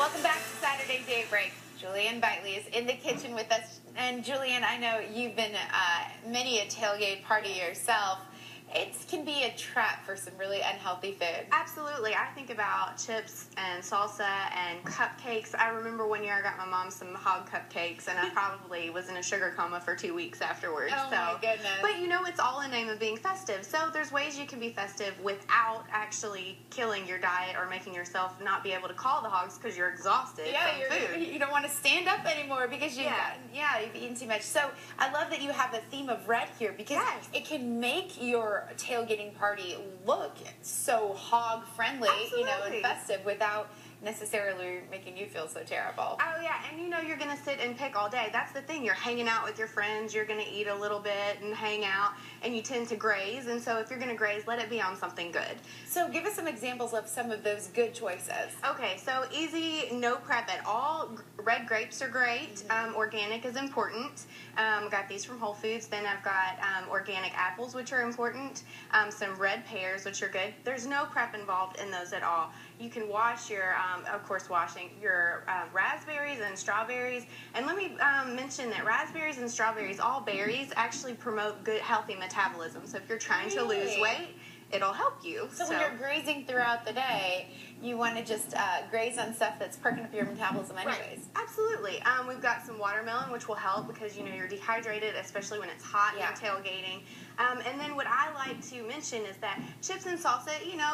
Welcome back to Saturday Daybreak. Julianne Bitely is in the kitchen with us. And Julianne, I know you've been many a tailgate party yourself. It can be a trap for some really unhealthy food. Absolutely. I think about chips and salsa and cupcakes. I remember one year I got my mom some hog cupcakes, and I probably was in a sugar coma for 2 weeks afterwards. Oh, my goodness. But you know, it's all in the name of being festive. So there's ways you can be festive without actually killing your diet or making yourself not be able to call the hogs because you're exhausted from food. You don't want to stand up anymore because you've eaten too much. So I love that you have the theme of red here because it can make your tailgating party look so hog friendly, and festive without necessarily making you feel so terrible. Oh yeah, and you know you're gonna sit and pick all day. That's the thing. You're hanging out with your friends. You're gonna eat a little bit and hang out, and you tend to graze. And so if you're gonna graze, let it be on something good. So give us some examples of some of those good choices. Okay, so easy, no prep at all. Red grapes are great. Organic is important. Got these from Whole Foods. Then I've got organic apples, which are important. Some red pears, which are good. There's no prep involved in those at all. You can wash your, washing your raspberries and strawberries. And let me mention that raspberries and strawberries, all berries, actually promote good, healthy metabolism. So if you're trying to lose weight, it'll help you. So when you're grazing throughout the day, you want to just graze on stuff that's perking up your metabolism anyways. Right. Absolutely. We've got some watermelon, which will help because, you're dehydrated, especially when it's hot and you're tailgating. And then what I like to mention is that chips and salsa,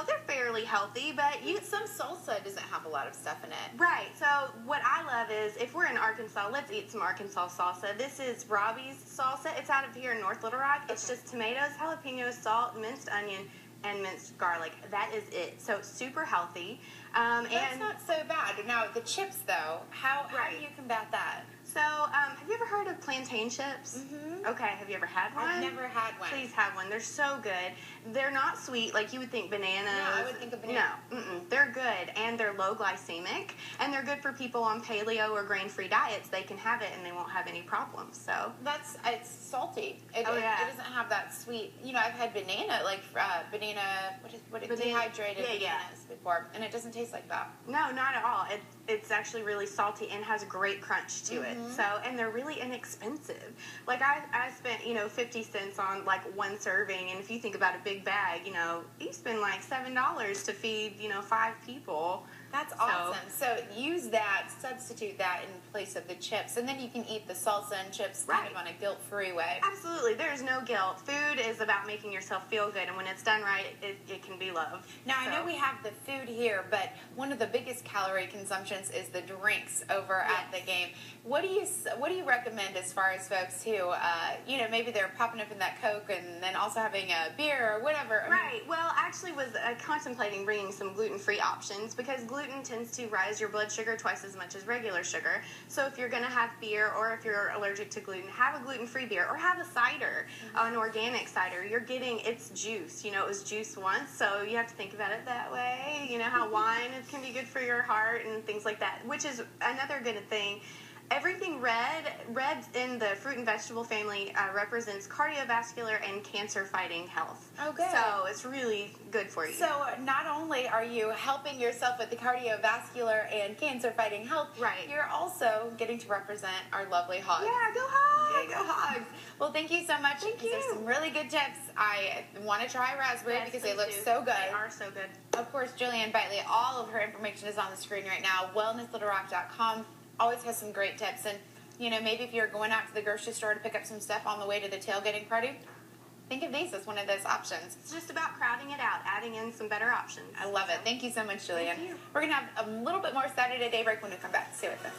they're fairly healthy, but some salsa doesn't have a lot of stuff in it. Right. So what I love is if we're in Arkansas, let's eat some Arkansas salsa. This is Robbie's salsa. It's out of here in North Little Rock. It's just tomatoes, jalapenos, salt, minced onion, and minced garlic. That is it. So super healthy. That's not so bad. Now, the chips, though, how do you combat that? So, have you ever heard of plantain chips? Okay, have you ever had one? I've never had one. Please have one. They're so good. They're not sweet like you would think bananas. No, I would think of banana. No, they're good, and they're low glycemic, and they're good for people on paleo or grain-free diets. They can have it, and they won't have any problems. So it's salty. It doesn't have that sweet. I've had banana, dehydrated bananas before, and it doesn't taste like that. No, not at all. It's actually really salty and has a great crunch to it. So, and they're really inexpensive. Like I spent, 50 cents on like one serving, and if you think about a big bag, you spend like $7 to feed, 5 people. That's awesome. So use that, substitute that in place of the chips, and then you can eat the salsa and chips kind of on a guilt-free way. Absolutely. There's no guilt. Food is about making yourself feel good, and when it's done right, it can be loved. Now, I know we have the food here, but one of the biggest calorie consumptions is the drinks over at the game. What do you recommend as far as folks who, maybe they're popping up in that Coke and then also having a beer or whatever? Right. Well, I actually was contemplating bringing some gluten-free options because gluten tends to rise your blood sugar twice as much as regular sugar. So if you're going to have beer or if you're allergic to gluten, have a gluten-free beer or have a cider, an organic cider. You're getting its juice. It was juice once, so you have to think about it that way. You know how wine can be good for your heart and things like that, which is another good thing. Everything red in the fruit and vegetable family represents cardiovascular and cancer-fighting health. Oh, good. So it's really good for you. So not only are you helping yourself with the cardiovascular and cancer-fighting health, you're also getting to represent our lovely hogs. Yeah, go hogs! Yeah, go hogs! Well, thank you so much. Thank you. There's some really good tips. I want to try raspberry because they look so good. They are so good. Of course, Julianne Bitely, all of her information is on the screen right now. wellnesslittlerock.com. Always has some great tips, and maybe if you're going out to the grocery store to pick up some stuff on the way to the tailgating party, think of these as one of those options. It's just about crowding it out, adding in some better options. I love it. Thank you so much, Julianne. Thank you. We're going to have a little bit more Saturday Daybreak when we come back. Stay with us.